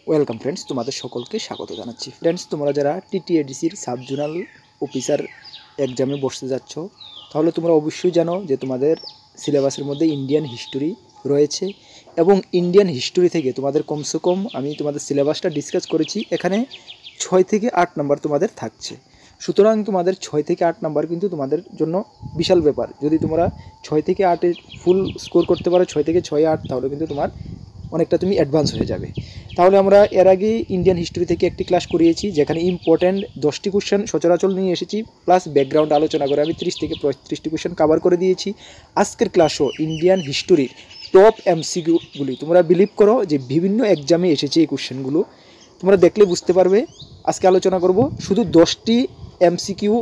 Welcome friends, তোমাদের সকলকে স্বাগত জানাচ্ছি। ফ্রেন্ডস, তোমরা যারা টিটিএডিসির সাব জোনাল অফিসার এক্সামে বসতে যাচ্ছ, তাহলে তোমরা অবশ্যই জানো যে তোমাদের সিলেবাসের মধ্যে ইন্ডিয়ান হিস্টোরি রয়েছে এবং ইন্ডিয়ান হিস্টোরি থেকে তোমাদের কমসে কম আমি তোমাদের সিলেবাসটা ডিসকাস করেছি, এখানে 6 থেকে 8 নাম্বার তোমাদের থাকছে। সুতরাং তোমাদের 6 থেকে 8 নাম্বার কিন্তু তোমাদের জন্য বিশাল ব্যাপার। যদি তোমরা 6 থেকে 8-এ ফুল স্কোর করতে পারো, 6 থেকে 6-8, তাহলে কিন্তু তোমার অনেকটা তুমি অ্যাডভান্স হয়ে যাবে। তাহলে আমরা এর আগে ইন্ডিয়ান হিস্ট্রি থেকে একটি ক্লাস করিয়েছি, যেখানে ইম্পর্ট্যান্ট 10টি কোশ্চেন সচরাচর নিয়ে এসেছি, প্লাস ব্যাকগ্রাউন্ড আলোচনা করে আমি 30 থেকে 35টি কোশ্চেন কভার করে দিয়েছি। আজকের ক্লাসও ইন্ডিয়ান হিস্টোরির টপ এমসিকিউগুলি, তোমরা বিলিভ করো যে বিভিন্ন এক্সামে এসেছে এই কোশ্চেনগুলো, তোমরা দেখলে বুঝতে পারবে। আজকে আলোচনা করব শুধু 10টি এমসিকিউ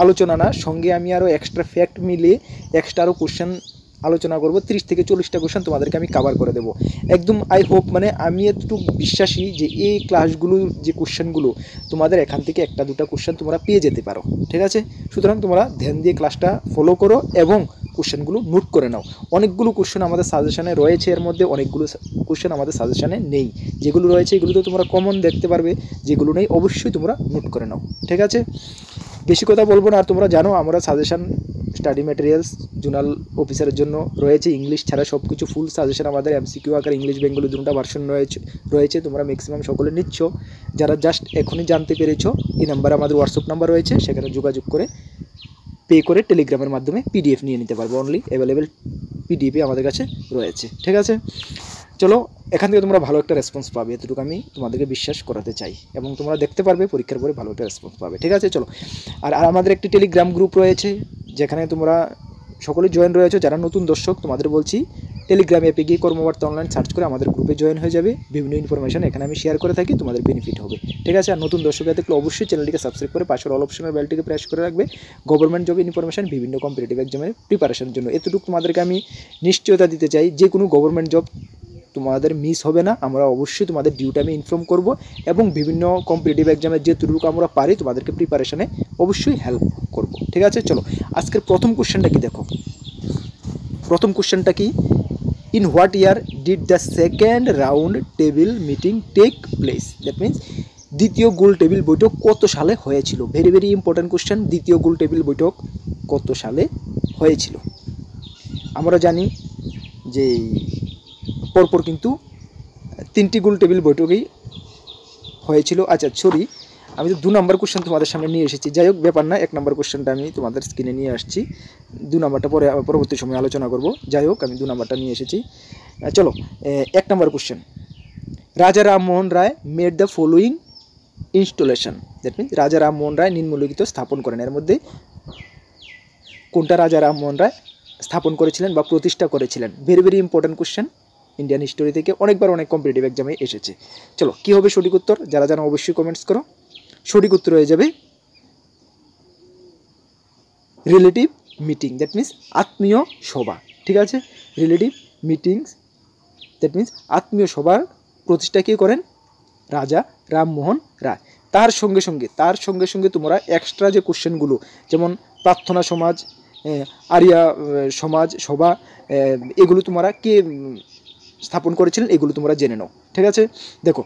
আলোচনা না, সঙ্গে আমি আরও এক্সট্রা ফ্যাক্ট মিলিয়ে এক্সট্রা আরও কোশ্চেন আলোচনা করব। 30 থেকে 40টা কোশ্চেন তোমাদেরকে আমি কভার করে দেবো একদম। আই হোপ, মানে আমি একটু বিশ্বাসী যে এই ক্লাসগুলো, যে কোশ্চেনগুলো, তোমাদের এখান থেকে একটা দুটা কোশ্চেন তোমরা পেয়ে যেতে পারো, ঠিক আছে? সুতরাং তোমরা ধ্যান দিয়ে ক্লাসটা ফলো করো এবং কোশ্চেনগুলো নোট করে নাও। অনেকগুলো কোশ্চেন আমাদের সাজেশনে রয়েছে, এর মধ্যে অনেকগুলো কোশ্চেন আমাদের সাজেশনে নেই। যেগুলো রয়েছে এগুলো তো তোমরা কমন দেখতে পারবে, যেগুলো নেই অবশ্যই তোমরা নোট করে নাও, ঠিক আছে? বেশি কথা বলবো না। আর তোমরা জানো আমরা সাজেশন স্টাডি ম্যাটেরিয়ালস জোনাল অফিসারের জন্য রয়েছে, ইংলিশ ছাড়া সব কিছু ফুল সাজেশন আমাদের এমসিকিউ আকার ইংলিশ বেঙ্গলি দুটো ভার্সন রয়েছে। তোমরা ম্যাক্সিমাম সকলে নিচ্ছ। যারা জাস্ট এখনই জানতে পেরেছো, এই নাম্বারে আমাদের হোয়াটসঅ্যাপ নাম্বার রয়েছে, সেখানে যোগাযোগ করে পে করে টেলিগ্রামের মাধ্যমে পিডিএফ নিয়ে নিতে পারবো। অনলি অ্যাভেলেবেল পিডিএফই আমাদের কাছে রয়েছে, ঠিক আছে? চলো, এখান থেকে তোমরা ভালো একটা রেসপন্স পাবে, এতটুকু আমি তোমাদেরকে বিশ্বাস করাতে চাই, এবং তোমরা দেখতে পারবে পরীক্ষার পরে ভালো একটা রেসপন্স পাবে, ঠিক আছে? চলো, আর আমাদের একটি টেলিগ্রাম গ্রুপ রয়েছে, যেখানে তোমরা সকলে জয়েন রয়েছে। যারা নতুন দর্শক, তোমাদের বলছি টেলিগ্রাম অ্যাপে গিয়ে কর্মবার্তা অনলাইন সার্চ করে আমাদের গ্রুপে জয়েন হয়ে যাবে। বিভিন্ন ইনফরমেশন এখানে আমি শেয়ার করে থাকি, তোমাদের বেনিফিট হবে, ঠিক আছে? আর নতুন দর্শক দেখলে অবশ্যই চ্যানেলটিকে সাবস্ক্রাইব করে পাশের অল অপশনের বেলটিকে প্রেস করে রাখবে। গভর্নমেন্ট জব ইনফরমেশন, বিভিন্ন কম্পিটিটিভ এক্সামের প্রিপারেশনের জন্য এতটুকু তোমাদেরকে আমি নিশ্চয়তা দিতে চাই, যে কোনো গভর্নমেন্ট জব তোমাদের মিস হবে না। আমরা অবশ্যই তোমাদের ডিউ টাইমে ইনফর্ম করব এবং বিভিন্ন কম্পিটিটিভ এক্সামের যেটুকু আমরা পারি তোমাদেরকে প্রিপারেশনে অবশ্যই হেল্প করব, ঠিক আছে? চলো, আজকের প্রথম কোশ্চেনটা কি দেখো। প্রথম কোশ্চেনটা কি, in what year did the second round table meeting take place? That means দ্বিতীয় গোল টেবিল বৈঠক কত সালে হয়েছিল? Very very important question. দ্বিতীয় গোল টেবিল বৈঠক কত সালে হয়েছিল? আমরা জানি যে পরপর কিন্তু 3টি গোল টেবিল বৈঠকেই হয়েছিল। আচ্ছা সরি, আমি তো 2 নম্বর কোশ্চেন তোমাদের সামনে নিয়ে এসেছি। যাই হোক, ব্যাপার না, 1 নম্বর কোশ্চেনটা আমি তোমাদের স্ক্রিনে নিয়ে আসছি, 2 নম্বরটা পরবর্তী সময় আলোচনা করব। যাই হোক, আমি 2 নম্বরটা নিয়ে এসেছি। চলো, 1 নম্বর question, Raja Rammohan Roy made the following installation? That means Raja Rammohan রায় নিম্নলিখিত স্থাপন করেন। এর মধ্যে কোনটা রাজা রামমোহন রায় স্থাপন করেছিলেন বা প্রতিষ্ঠা করেছিলেন? Very very important question, Indian history থেকে অনেকবার অনেক কম্পিটিটিভ এক্সামে এসেছে। চলো, কী হবে সঠিক উত্তর? যারা জানো অবশ্যই কমেন্টস করো। সঠিক উত্তর হয়ে যাবে রিলেটিভ মিটিং, দ্যাট মিনস আত্মীয় সভা, ঠিক আছে? রিলেটিভ মিটিংস, দ্যাট মিনস আত্মীয় সভার প্রতিষ্ঠা কে করেন? রাজা রামমোহন রায়। তার সঙ্গে সঙ্গে তোমরা এক্সট্রা যে কোশ্চেনগুলো, যেমন প্রার্থনা সমাজ, আরিয়া সমাজ সভা, এগুলো তোমরা কে স্থাপন করেছিলেন এগুলো তোমরা জেনে নাও, ঠিক আছে? দেখো,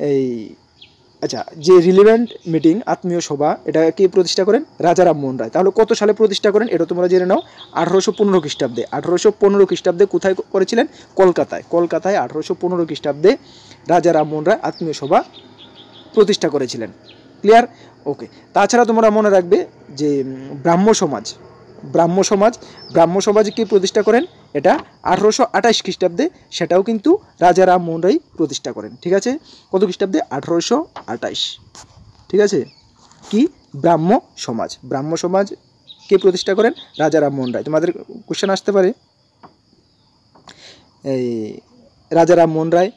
এই আচ্ছা, যে রিলেভেন্ট মিটিং আত্মীয় সভা, এটা কে প্রতিষ্ঠা করেন? রাজা রামমোহন রায়। তাহলে কত সালে প্রতিষ্ঠা করেন এটা তোমরা জেনে নাও। 1815 খ্রিস্টাব্দে। 1815 খ্রিস্টাব্দে কোথায় করেছিলেন? কলকাতায়। 1815 খ্রিস্টাব্দে রাজা রামমোহন রায় আত্মীয় সভা প্রতিষ্ঠা করেছিলেন। ক্লিয়ার? ওকে। তাছাড়া তোমরা মনে রাখবে যে ব্রাহ্ম সমাজ কে প্রতিষ্ঠা করেন? এটা 1828 খ্রিস্টাব্দে, সেটাও কিন্তু রাজা রামমোহন রায় প্রতিষ্ঠা করেন, ঠিক আছে? কত খ্রিস্টাব্দে? 1828, ঠিক আছে? কি ব্রাহ্ম সমাজ কে প্রতিষ্ঠা করেন? রাজা রামমোহন রায়। তোমাদের কোশ্চেন আসতে পারে, এই রাজা রামমোহন রায়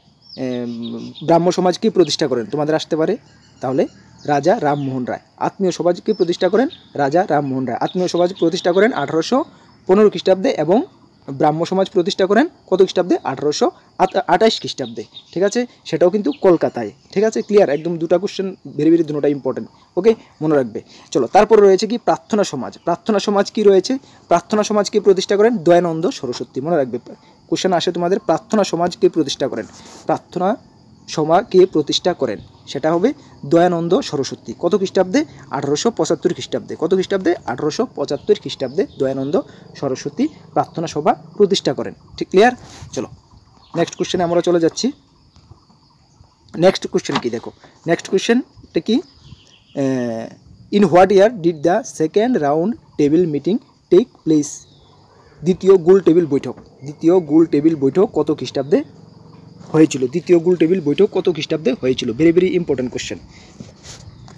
ব্রাহ্ম সমাজ কি প্রতিষ্ঠা করেন? তোমাদের আসতে পারে। তাহলে রাজা রামমোহন রায়। আত্মীয় সমাজ কি প্রতিষ্ঠা করেন? রাজা রামমোহন রায়। আত্মীয় সমাজ প্রতিষ্ঠা করেন 1815 খ্রিস্টাব্দে এবং ব্রাহ্ম সমাজ প্রতিষ্ঠা করেন কত খ্রিস্টাব্দে? 1828 খ্রিস্টাব্দে, ঠিক আছে? সেটাও কিন্তু কলকাতায়, ঠিক আছে? ক্লিয়ার? একদম 2টা কোশ্চেন ভেরি ভেরি দুটোটা ইম্পর্টেন্ট, ওকে, মনে রাখবে। চলো, তারপর রয়েছে কি প্রার্থনা সমাজ কি রয়েছে? প্রার্থনা সমাজ কি প্রতিষ্ঠা করেন? দয়ানন্দ সরস্বতী। মনে রাখবে, কোশ্চেন আসে তোমাদের প্রার্থনা সমাজ কে প্রতিষ্ঠা করেন? প্রার্থনা সভাকে প্রতিষ্ঠা করেন? সেটা হবে দয়ানন্দ সরস্বতী। কত খ্রিস্টাব্দে? 1875 খ্রিস্টাব্দে। কত খ্রিস্টাব্দে? 1875 খ্রিস্টাব্দে দয়ানন্দ সরস্বতী প্রার্থনা সভা প্রতিষ্ঠা করেন। ঠিক ক্লিয়ার? চলো নেক্সট কোশ্চেনে আমরা চলে যাচ্ছি। নেক্সট কোশ্চেন কি দেখো, নেক্সট কোশ্চেনটা কি, in what year did the second round table meeting take place? দ্বিতীয় গোল টেবিল বৈঠক, দ্বিতীয় গোল টেবিল বৈঠক কত খ্রিস্টাব্দে হয়েছিল? দ্বিতীয় গোল টেবিল বৈঠক কত খ্রিস্টাব্দে হয়েছিল? Very very important question.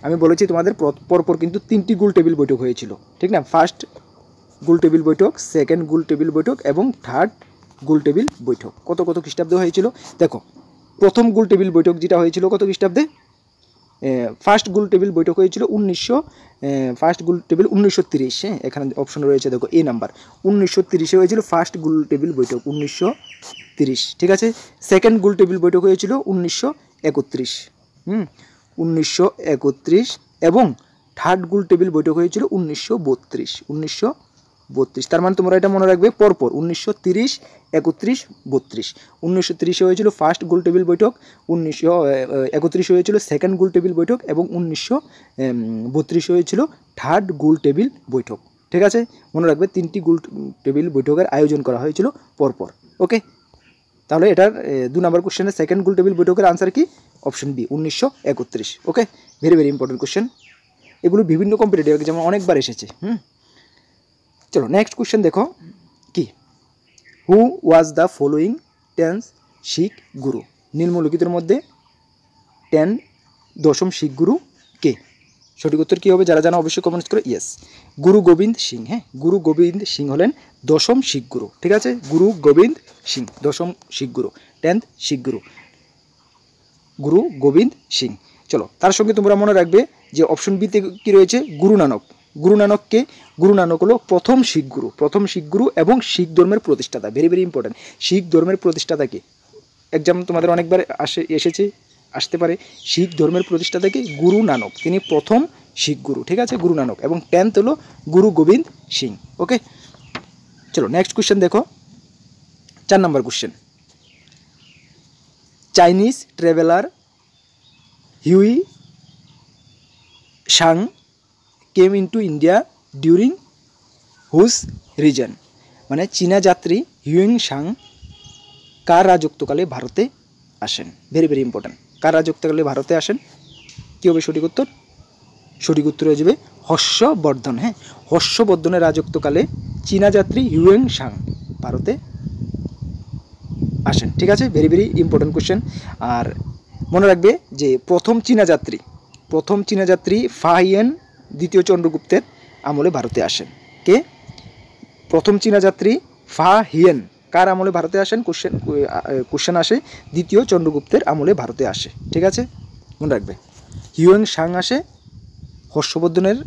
আমি বলেছি তোমাদের পরপর কিন্তু 3টি গোল টেবিল বৈঠক হয়েছিল, ঠিক না? ফার্স্ট গোল টেবিল বৈঠক, সেকেন্ড গোল টেবিল বৈঠক এবং থার্ড গোল টেবিল বৈঠক কত কত খ্রিস্টাব্দে হয়েছিল? দেখো প্রথম গোল টেবিল বৈঠক যেটা হয়েছিল কত খ্রিস্টাব্দে? ফার্স্ট গোল টেবিল বৈঠক হয়েছিল 1930। হ্যাঁ, এখানে অপশন রয়েছে দেখো এ নাম্বার, 1930-এ হয়েছিল ফার্স্ট গোল টেবিল বৈঠক, 1930। ঠিক আছে, সেকেন্ড গোল টেবিল বৈঠক হয়েছিল 1931, 1931 এবং থার্ড গোল টেবিল বৈঠক হয়েছিল 1932। তার মানে তোমরা এটা মনে রাখবে পরপর 1930, 31, 32। 1930-এ হয়েছিল ফার্স্ট গোল টেবিল বৈঠক, 1931 হয়েছিল সেকেন্ড গোল টেবিল বৈঠক এবং 1932 হয়েছিল থার্ড গোল টেবিল বৈঠক। ঠিক আছে, মনে রাখবে 3টি গোল টেবিল বৈঠকের আয়োজন করা হয়েছিল পরপর। ওকে, তাহলে এটার 2 নম্বর কোশ্চেনের সেকেন্ড গোল টেবিল বৈঠকের আনসার কি? Option B, 1931। Okay, very very important question, এগুলো বিভিন্ন কম্পিটিটিভ এক্সামে অনেকবার এসেছে। চলো নেক্সট কোশ্চেন দেখো কি, হু ওয়াজ দ্য ফলোয়িং 10 শিখ গুরু? নিম্নলিখিতের মধ্যে 10ম শিখ গুরু কে? সঠিক উত্তর কী হবে? যারা জানো অবশ্যই কমেন্টস করো ইয়েস। গুরু গোবিন্দ সিং। হ্যাঁ, গুরু গোবিন্দ সিং হলেন 10ম শিখ গুরু। ঠিক আছে, গুরু গোবিন্দ সিং 10ম শিখ গুরু, 10th শিখ গুরু, গুরু গোবিন্দ সিং। চলো তার সঙ্গে তোমরা মনে রাখবে যে অপশন বিতে কী রয়েছে? গুরু নানক। গুরু নানককে, গুরু নানক হলো প্রথম শিখ গুরু, প্রথম শিখ গুরু এবং শিখ ধর্মের প্রতিষ্ঠাতা। ভেরি ভেরি ইম্পর্টেন্ট, শিখ ধর্মের প্রতিষ্ঠাতাকে এক্সাম তোমাদের অনেকবার আসতে পারে। শিখ ধর্মের প্রতিষ্ঠাতাকে গুরু নানক, তিনি প্রথম শিখ গুরু। ঠিক আছে, গুরু নানক। এবং 10th হলো গুরু গোবিন্দ সিং। ওকে, চলো নেক্সট কোশ্চেন দেখো, 4 নম্বর question. Chinese traveller Hiuen Tsang came into India during whose reign? মানে চীনা যাত্রী হিউইং শাং কার রাজত্বকালে ভারতে আসেন? ভেরি ভেরি ইম্পর্টেন্ট, কার রাজত্বকালে ভারতে আসেন? কী হবে সঠিক উত্তর? সঠিক উত্তর হয়ে যাবে হর্ষবর্ধন। হ্যাঁ, হর্ষবর্ধনের রাজত্বকালে চীনা যাত্রী হিউইং শাং ভারতে আসেন। ঠিক আছে, ভেরি ভেরি ইম্পর্টেন্ট কোশ্চেন। আর মনে রাখবে যে প্রথম চীনা যাত্রী ফা হিয়েন দ্বিতীয় চন্দ্রগুপ্তের আমলে ভারতে আসেন। কে? প্রথম চীনা যাত্রী ফা হিয়েন কার আমলে ভারতে আসেন? কোশ্চেন আসে দ্বিতীয় চন্দ্রগুপ্তের আমলে ভারতে আসে। ঠিক আছে, মনে রাখবে হিউইং শাং আসে হর্ষবর্ধনের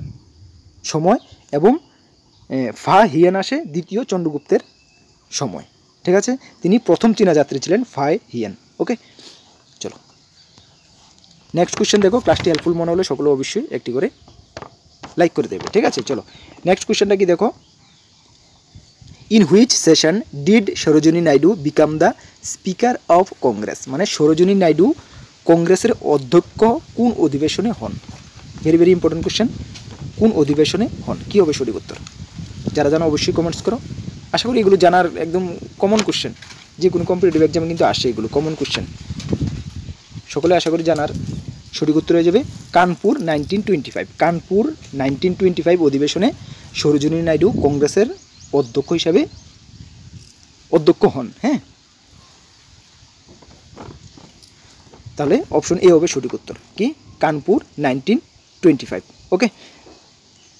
সময় এবং ফা হিয়েন আসে দ্বিতীয় চন্দ্রগুপ্তের সময়। ঠিক আছে, তিনি প্রথম চীনা যাত্রী ছিলেন ফা হিয়েন। ওকে, চলো নেক্সট কোশ্চেন দেখো। ক্লাসটি হেল্পফুল মনে হলে সকলে অবশ্যই একটি করে লাইক করে দেবে। ঠিক আছে, চলো নেক্সট কোশ্চেনটা কি দেখো, in which session did Sarojini Naidu become the speaker of Congress? মানে সরোজিনী নাইডু কংগ্রেসের অধ্যক্ষ কোন অধিবেশনে হন? ভেরি ভেরি ইম্পর্টেন্ট কোশ্চেন, কোন অধিবেশনে হন? কী হবে সঠিক উত্তর? যারা জানো অবশ্যই কমেন্টস করো। আশা করি এগুলো জানার একদম কমন কোশ্চেন, যে কোনো কম্পিটিটিভ এক্সামে কিন্তু আসে এগুলো কমন কোশ্চেন, সকলে আশা করি জানার। সঠিক উত্তর হয়ে যাবে কানপুর 1925। কানপুর 1925 অধিবেশনে সরোজিনী নাইডু কংগ্রেসের অধ্যক্ষ হিসাবে অধ্যক্ষ হন। হ্যাঁ, তাহলে অপশন এ হবে সঠিক উত্তর। কি? কানপুর 1925। ওকে,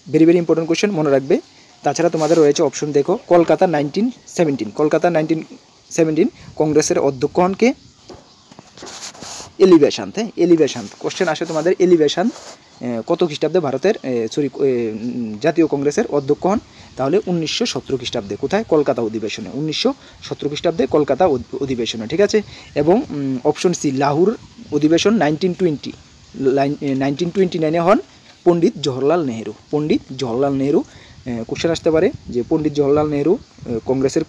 ভেরি ভেরি ইম্পর্টেন্ট কোশ্চেন, মনে রাখবে। তাছাড়া তোমাদের রয়েছে অপশন দেখো, কলকাতা 1917। কলকাতা 1917 কংগ্রেসের অধ্যক্ষ হন কে? এলিভেশন। হ্যাঁ, এলিভেশন কোশ্চেন আসে তোমাদের। এলিভেশন কত খ্রিস্টাব্দে ভারতের জাতীয় কংগ্রেসের অধ্যক্ষ হন? তাহলে 1917 খ্রিস্টাব্দে। কোথায়? কলকাতা অধিবেশনে। 1917 খ্রিস্টাব্দে কলকাতা অধিবেশনে। ঠিক আছে, এবং অপশন সি লাহোর অধিবেশন 1929 হন পণ্ডিত জওহরলাল নেহেরু। পণ্ডিত জওহরলাল নেহেরু কোশ্চেন আসতে পারে যে পণ্ডিত জওহরলাল নেহরু কংগ্রেসের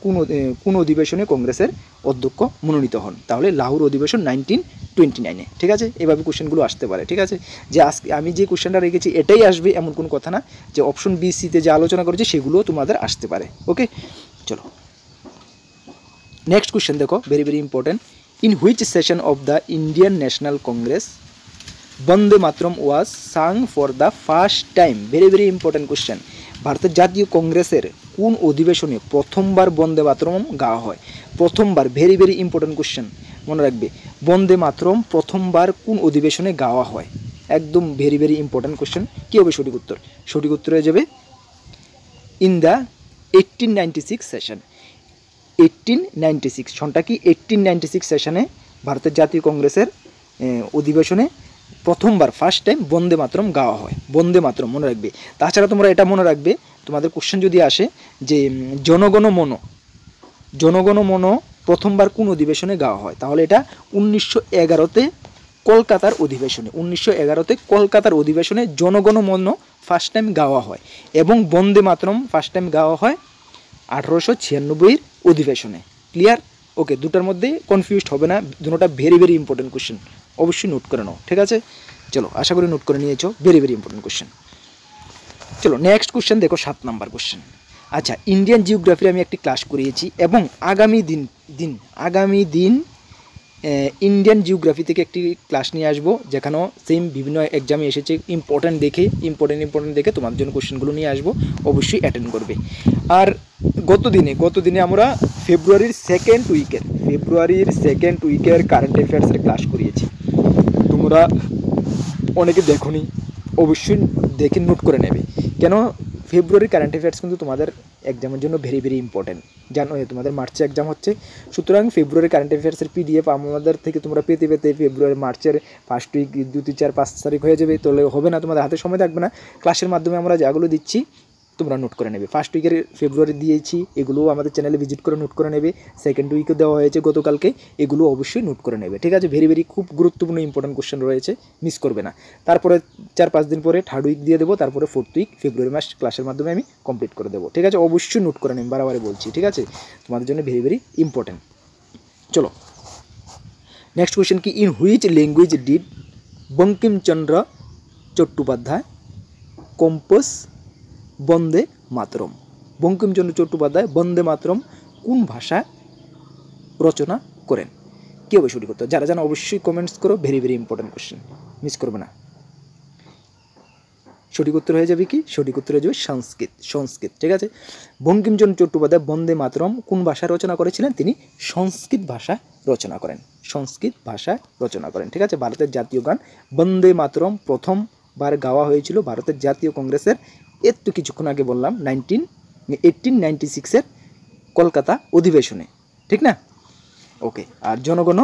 কোন অধিবেশনে কংগ্রেসের অধ্যক্ষ মনোনীত হন, তাহলে লাহোর অধিবেশন 1929-এ। ঠিক আছে, এভাবে কোশ্চেনগুলো আসতে পারে। ঠিক আছে, যে আজকে আমি যে কোশ্চেনটা রেখেছি এটাই আসবে এমন কোনো কথা না, যে অপশন বি সিতে যে আলোচনা করেছি সেগুলোও তোমাদের আসতে পারে। ওকে, চলো নেক্সট কোশ্চেন দেখো, very very important. In which session of the Indian National Congress Bande Mataram was sung for the first time? Very very important question. ভারতের জাতীয় কংগ্রেসের কোন অধিবেশনে প্রথমবার বন্দে মাতরম গাওয়া হয়? প্রথমবার, ভেরি ভেরি ইম্পর্টেন্ট কোশ্চেন, মনে রাখবে। বন্দে মাতরম প্রথমবার কোন অধিবেশনে গাওয়া হয়? একদম ভেরি ভেরি ইম্পর্টেন্ট কোশ্চেন। কী হবে সঠিক উত্তর? সঠিক উত্তর হয়ে যাবে ইন দ্য 1896 সেশন। 1896 সনটা কি? 1896 সেশনে ভারতের জাতীয় কংগ্রেসের অধিবেশনে প্রথমবার ফার্স্ট টাইম বন্দে মাতরম গাওয়া হয়। বন্দে মাতরম মনে রাখবে। তাছাড়া তোমরা এটা মনে রাখবে, তোমাদের কোশ্চেন যদি আসে যে জনগণ মন প্রথমবার কোন অধিবেশনে গাওয়া হয়, তাহলে এটা 1911-তে কলকাতার অধিবেশনে, 1911-তে কলকাতার অধিবেশনে জনগণ মন ফার্স্ট টাইম গাওয়া হয়, এবং বন্দে মাতরম ফার্স্ট টাইম গাওয়া হয় 1896-এর অধিবেশনে। ক্লিয়ার? ওকে, দুটার মধ্যে কনফিউজড হবে না, দুটোটা ভেরি ভেরি ইম্পর্টেন্ট কোশ্চেন, অবশ্যই নোট করে নাও। ঠিক আছে, চলো আশা করি নোট করে নিয়েছো, ভেরি ভেরি ইম্পর্টেন্ট কোশ্চেন। চলো নেক্সট কোশ্চেন দেখো, 7 নাম্বার কোশ্চেন। আচ্ছা, ইন্ডিয়ান জিওগ্রাফির আমি একটি ক্লাস করিয়েছি, এবং আগামী দিন ইন্ডিয়ান জিওগ্রাফি থেকে একটি ক্লাস নিয়ে আসবো, যেখানেও সেম বিভিন্ন এক্সামে এসেছে, ইম্পর্টেন্ট দেখে তোমাদের জন্য কোশ্চেনগুলো নিয়ে আসবো, অবশ্যই অ্যাটেন্ড করবে। আর গত দিনে আমরা ফেব্রুয়ারির সেকেন্ড উইকের কারেন্ট অ্যাফেয়ার্সের ক্লাস করিয়েছি। তোমরা অনেকে দেখোনি, অবশ্যই দেখে নোট করে নেবে, কেন ফেব্রুয়ারির কারেন্ট অ্যাফেয়ার্স কিন্তু তোমাদের এক্সামের জন্য ভেরি ভেরি ইম্পর্টেন্ট। জানো তোমাদের মার্চে এক্সাম হচ্ছে, সুতরাং ফেব্রুয়ারি কারেন্ট অ্যাফেয়ার্সের পিডিএফ আমাদের থেকে তোমরা পেতে ফেব্রুয়ারি মার্চের ফার্স্ট উইক 2, 3, 4, 5 তারিখ হয়ে যাবে, তাহলে হবে না, তোমাদের হাতে সময় থাকবে না। ক্লাসের মাধ্যমে আমরা যেগুলো দিচ্ছি তোমরা নোট করে নেবে। ফার্স্ট উইকের ফেব্রুয়ারি দিয়েছি, এগুলোও আমাদের চ্যানেলে ভিজিট করে নোট করে নেবে। সেকেন্ড উইকও দেওয়া হয়েছে গতকালকে, এগুলো অবশ্যই নোট করে নেবে। ঠিক আছে, ভেরি ভেরি খুব গুরুত্বপূর্ণ ইম্পর্টেন্ট কোশ্চেন রয়েছে, মিস করবে না। তারপরে 4-5 দিন পরে থার্ড উইক দিয়ে দেবো, তারপরে ফোর্থ উইক ফেব্রুয়ারি মাস ক্লাসের মাধ্যমে আমি কমপ্লিট করে দেবো। ঠিক আছে, অবশ্যই নোট করে নেবে, বারবার বলছি। ঠিক আছে, তোমাদের জন্য ভেরি ভেরি ইম্পর্টেন্ট। চলো নেক্সট কোয়েশ্চেন কি, in which language did Bankimchandra Chattopadhyay compose Bande Mataram? Bankimchandra Chattopadhyay Bande Mataram কোন ভাষায় রচনা করেন? কী হবে সঠিক উত্তর? যারা জানো অবশ্যই কমেন্টস করো, very very important question, miss করবে না। সঠিক উত্তর হয়ে যাবে কি? সঠিক উত্তর হয়ে যাবে সংস্কৃত। ঠিক আছে, বঙ্কিমচন্দ্র চট্টোপাধ্যায় বন্দে মাতরম কোন ভাষায় রচনা করেছিলেন? তিনি সংস্কৃত ভাষায় রচনা করেন। ঠিক আছে, ভারতের জাতীয় গান বন্দে মাতরম প্রথমবার গাওয়া হয়েছিল ভারতের জাতীয় কংগ্রেসের, এর তো কিছুক্ষণ আগে বললাম 1896-এর কলকাতা অধিবেশনে, ঠিক না? ওকে, আর জনগণ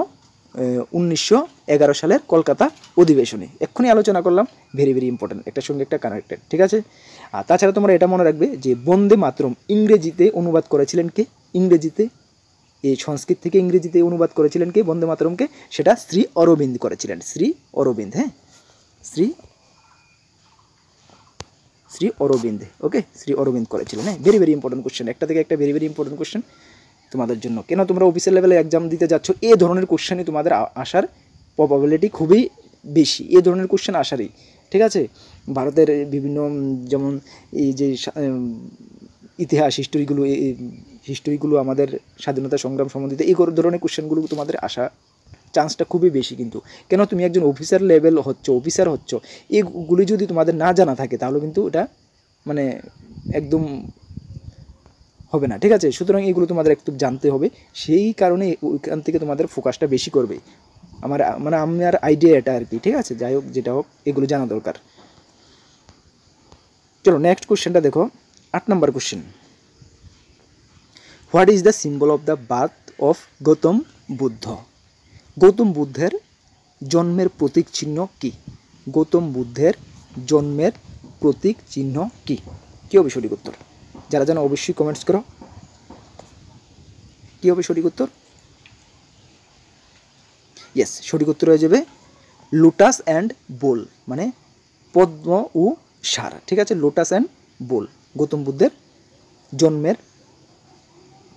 1911 সালের কলকাতা অধিবেশনে, এক্ষুনি আলোচনা করলাম, ভেরি ভেরি ইম্পর্টেন্ট, একটার সঙ্গে একটা কানেক্টেড। ঠিক আছে, আর তাছাড়া তোমরা এটা মনে রাখবে যে বন্দে মাতরম ইংরেজিতে অনুবাদ করেছিলেন কে? এই সংস্কৃত থেকে ইংরেজিতে অনুবাদ করেছিলেন কে বন্দে মাতরমকে? সেটা শ্রী অরবিন্দ করেছিলেন। শ্রী অরবিন্দ। ওকে, শ্রী অরবিন্দ করেছিলেন। হ্যাঁ, ভেরি ভেরি ইম্পর্টেন্ট কোশ্চেন, একটা থেকে একটা ভেরি ভেরি ইম্পর্টেন্ট কোশ্চেন তোমাদের জন্য। কেন তোমরা অফিসিয়াল লেভেলে এক্সাম দিতে যাচ্ছ, এই ধরনের কোশ্চেনই তোমাদের আসার প্রবাবিলিটি খুবই বেশি, এই ধরনের কোশ্চেন আসারই। ঠিক আছে, ভারতের বিভিন্ন যেমন এই যে ইতিহাস হিস্টোরিগুলো আমাদের স্বাধীনতা সংগ্রাম সম্বন্ধিত এই ধরনের কোশ্চেনগুলো তোমাদের আসা চান্সটা খুবই বেশি। কিন্তু কেন তুমি একজন অফিসার হচ্ছ, এগুলি যদি তোমাদের না জানা থাকে তাহলে কিন্তু এটা মানে একদম হবে না। ঠিক আছে, সুতরাং এগুলো তোমাদের একটু জানতে হবে, সেই কারণে ওইখান থেকে তোমাদের ফোকাসটা বেশি করবে। আমার আইডিয়া এটা আর কি। ঠিক আছে, যাই হোক যেটা হোক, এগুলো জানা দরকার। চলো নেক্সট কোশ্চেনটা দেখো, 8 নম্বর question. What is the symbol of the birth of Gautam Buddha? Gautam বুদ্ধের জন্মের প্রতীক চিহ্ন কি? গৌতম বুদ্ধের জন্মের প্রতীক চিহ্ন কি? কী হবে সঠিক উত্তর? যারা জানো অবশ্যই কমেন্টস করো, কী হবে সঠিক উত্তর? ইয়েস, সঠিক উত্তর হয়ে যাবে লোটাস অ্যান্ড বোল, মানে পদ্ম ও সার। ঠিক আছে, লোটাস অ্যান্ড বোল, গৌতম বুদ্ধের জন্মের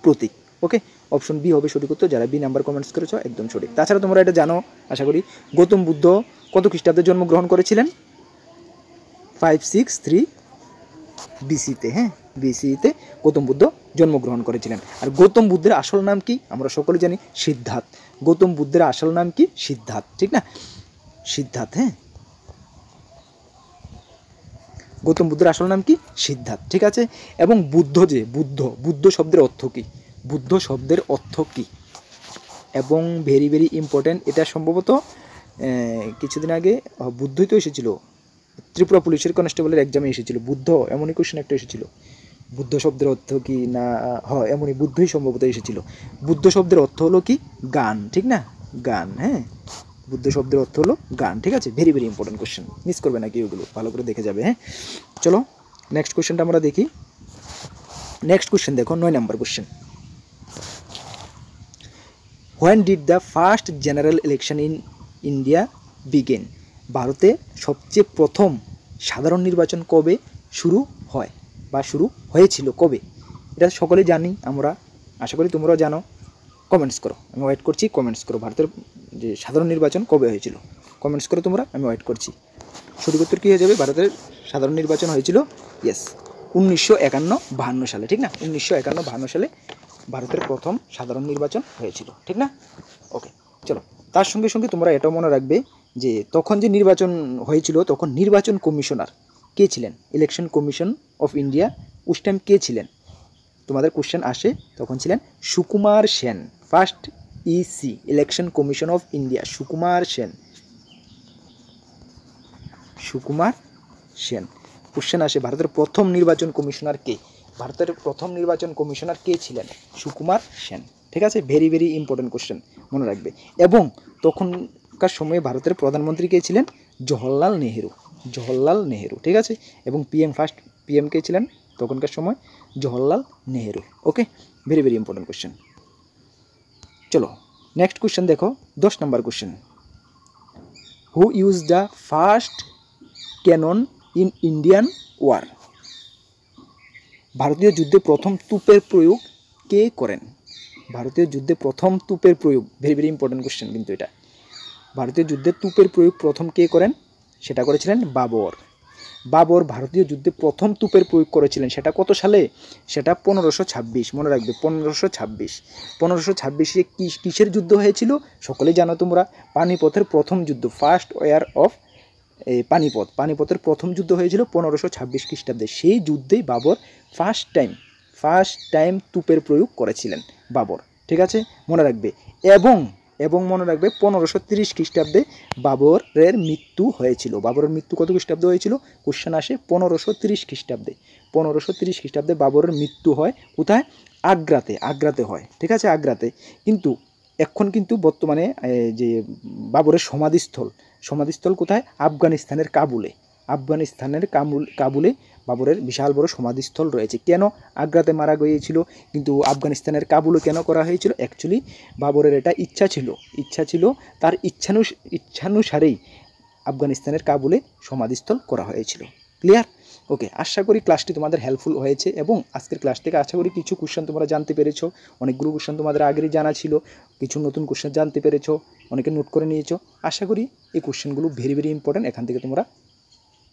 প্রতীক। ওকে, অপশন বি হবে সঠিক উত্তর। যারা বি নাম্বার কমেন্টস করেছো একদম সঠিক। তাছাড়া তোমরা এটা জানো আশা করি, গৌতম বুদ্ধ কত খ্রিস্টাব্দে জন্মগ্রহণ করেছিলেন? 563 বিসিতে। হ্যাঁ, বিসিতে গৌতম বুদ্ধ জন্মগ্রহণ করেছিলেন। আর গৌতম বুদ্ধের আসল নাম কি? আমরা সকলে জানি সিদ্ধার্থ। গৌতম বুদ্ধের আসল নাম কি? সিদ্ধার্থ, ঠিক না? সিদ্ধার্থ। হ্যাঁ, গৌতম বুদ্ধের আসল নাম কি? সিদ্ধার্থ, ঠিক আছে। এবং বুদ্ধ যে বুদ্ধ শব্দের অর্থ কি? বুদ্ধ শব্দের অর্থ কি? এবং ভেরি ভেরি ইম্পর্টেন্ট, এটা সম্ভবত কিছুদিন আগে বুদ্ধই তো এসেছিল, ত্রিপুরা পুলিশের কনস্টেবলের এক্সামে এসেছিল বুদ্ধ, এমনই কোয়েশ্চেন একটা এসেছিল। বুদ্ধ শব্দের অর্থ কি না, হয় এমনই বুদ্ধই সম্ভবত এসেছিল। বুদ্ধ শব্দের অর্থ হলো কি? গান, ঠিক না? গান। হ্যাঁ, বুদ্ধ শব্দের অর্থ হলো গান, ঠিক আছে। Very very important question, miss করবে না কি, ওগুলো ভালো করে দেখে যাবে। হ্যাঁ, চলো নেক্সট কোয়েশ্চেনটা আমরা দেখি। নেক্সট কোয়েশ্চেন দেখো, 9 নম্বর question. When did the first general election in India begin? ভারতে সবচেয়ে প্রথম সাধারণ নির্বাচন কবে শুরু হয় বা শুরু হয়েছিল কবে? এটা সকলে জানি আমরা, আশা করি তোমরাও জানো। কমেন্টস করো, আমি ওয়েট করছি। কমেন্টস করো, ভারতের যে সাধারণ নির্বাচন কবে হয়েছিল, কমেন্টস করো তোমরা, আমি ওয়েট করছি। সঠিক উত্তর কী হয়ে যাবে? ভারতের সাধারণ নির্বাচন হয়েছিল, ইয়েস, 1951-52 সালে, ঠিক না? 1951-52 সালে ভারতের প্রথম সাধারণ নির্বাচন হয়েছিল, ঠিক না? ওকে, চলো। তার সঙ্গে সঙ্গে তোমরা এটাও মনে রাখবে যে তখন যে নির্বাচন হয়েছিল তখন নির্বাচন কমিশনার কে ছিলেন? ইলেকশন কমিশন অফ ইন্ডিয়া উস টাইম কে ছিলেন? তোমাদের কোশ্চেন আসে, তখন ছিলেন Sukumar Sen. First EC, election commission of India, Sukumar Sen. Sukumar Sen. Question আসে, ভারতের প্রথম নির্বাচন কমিশনার কে? ভারতের প্রথম নির্বাচন কমিশনার কে ছিলেন? সুকুমার সেন, ঠিক আছে। ভেরি ভেরি ইম্পর্টেন্ট কোশ্চেন, মনে রাখবে। এবং তখনকার সময়ে ভারতের প্রধানমন্ত্রী কে ছিলেন? জওহরলাল নেহেরু। জওহরলাল নেহেরু, ঠিক আছে। এবং ফার্স্ট পিএম কে ছিলেন তখনকার সময়? Jawaharlal Nehru. Okay, very very important question. চলো নেক্সট কোশ্চেন দেখো, 10 নম্বর question. Who use the first cannon in Indian war? ভারতীয় যুদ্ধে প্রথম তুপের প্রয়োগ কে করেন? ভারতীয় যুদ্ধে প্রথম তুপের প্রয়োগ, ভেরি ভেরি ইম্পর্টেন্ট কোশ্চেন কিন্তু এটা। ভারতীয় যুদ্ধে তুপের প্রয়োগ প্রথম কে করেন? সেটা করেছিলেন বাবর। বাবর ভারতীয় যুদ্ধে প্রথম তুপের প্রয়োগ করেছিলেন। সেটা কত সালে? সেটা 1526, মনে রাখবে 1526। 1526-এ কিসের যুদ্ধ হয়েছিল? সকলেই জানো তোমরা, পানিপথের প্রথম যুদ্ধ, ফার্স্ট ওয়ার অফ পানিপথের প্রথম যুদ্ধ হয়েছিল 1526 খ্রিস্টাব্দে। সেই যুদ্ধেই বাবর ফার্স্ট টাইম তুপের প্রয়োগ করেছিলেন বাবর, ঠিক আছে, মনে রাখবে। এবং মনে রাখবে 1530 খ্রিস্টাব্দে বাবরের মৃত্যু হয়েছিল। বাবরের মৃত্যু কত খ্রিস্টাব্দে হয়েছিল? কোশ্চেন আসে 1530 খ্রিস্টাব্দে। 1530 খ্রিস্টাব্দে বাবরের মৃত্যু হয় কোথায়? আগ্রাতে হয়, ঠিক আছে, আগ্রাতে। কিন্তু এখন কিন্তু বর্তমানে যে বাবরের সমাধিস্থল কোথায়? আফগানিস্তানের কাবুলে বাবরের বিশাল বড় সমাধিস্থল রয়েছে। কেন আগ্রাতে মারা গিয়েছিল কিন্তু আফগানিস্তানের কাবুলে কেন করা হয়েছিল? অ্যাকচুয়ালি বাবরের এটা ইচ্ছা ছিল, তার ইচ্ছানুসারেই আফগানিস্তানের কাবুলে সমাধিস্থল করা হয়েছিল। ক্লিয়ার? ওকে, আশা করি ক্লাসটি তোমাদের হেল্পফুল হয়েছে এবং আজকের ক্লাস থেকে আশা করি কিছু কোশ্চেন তোমরা জানতে পেরেছো। অনেকগুলো কোশ্চেন তোমাদের আগেরই জানা ছিল, কিছু নতুন কোশ্চেন জানতে পেরেছো, অনেকে নোট করে নিয়েছো। আশা করি এই কোশ্চেনগুলো ভেরি ভেরি ইম্পর্টেন্ট, এখান থেকে তোমরা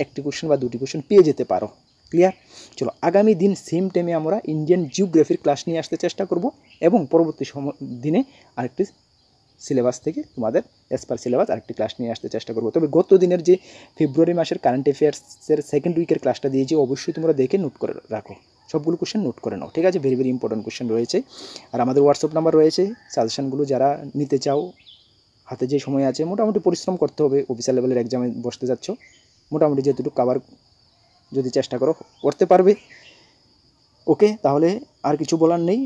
একটি কোশ্চেন বা দুটি কোশ্চেন পেয়ে যেতে পারো। ক্লিয়ার? চলো, আগামী দিন সেম টাইমে আমরা ইন্ডিয়ান জিওগ্রাফির ক্লাস নিয়ে আসতে চেষ্টা করব এবং পরবর্তী দিনে আরেকটি সিলেবাস থেকে তোমাদের অ্যাজ পার সিলেবাস আরেকটি ক্লাস নিয়ে আসতে চেষ্টা করবো। তবে গত দিনের যে ফেব্রুয়ারি মাসের কারেন্ট অ্যাফেয়ার্সের সেকেন্ড উইকের ক্লাসটা দিয়েছি, অবশ্যই তোমরা দেখে নোট করে রাখো, সবগুলো কোশ্চেন নোট করে নাও, ঠিক আছে। ভেরি ভেরি ইম্পর্টেন্ট কোশ্চেন রয়েছে। আর আমাদের হোয়াটসঅ্যাপ নাম্বার রয়েছে, সাজেশনগুলো যারা নিতে চাও, হাতে যে সময় আছে, মোটামুটি পরিশ্রম করতে হবে, অফিসার লেভেলের এক্সামে বসতে যাচ্ছ, মোটামুটি যেটুকু কভার যদি চেষ্টা করতে পারবে। ওকে, তাহলে আর কিছু বলার নেই।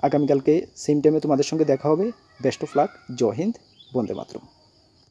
আগামীকালকে সেম টাইমে তোমাদের সঙ্গে দেখা হবে। Best of luck. জয় হিন্দ, বন্দে মাতরম।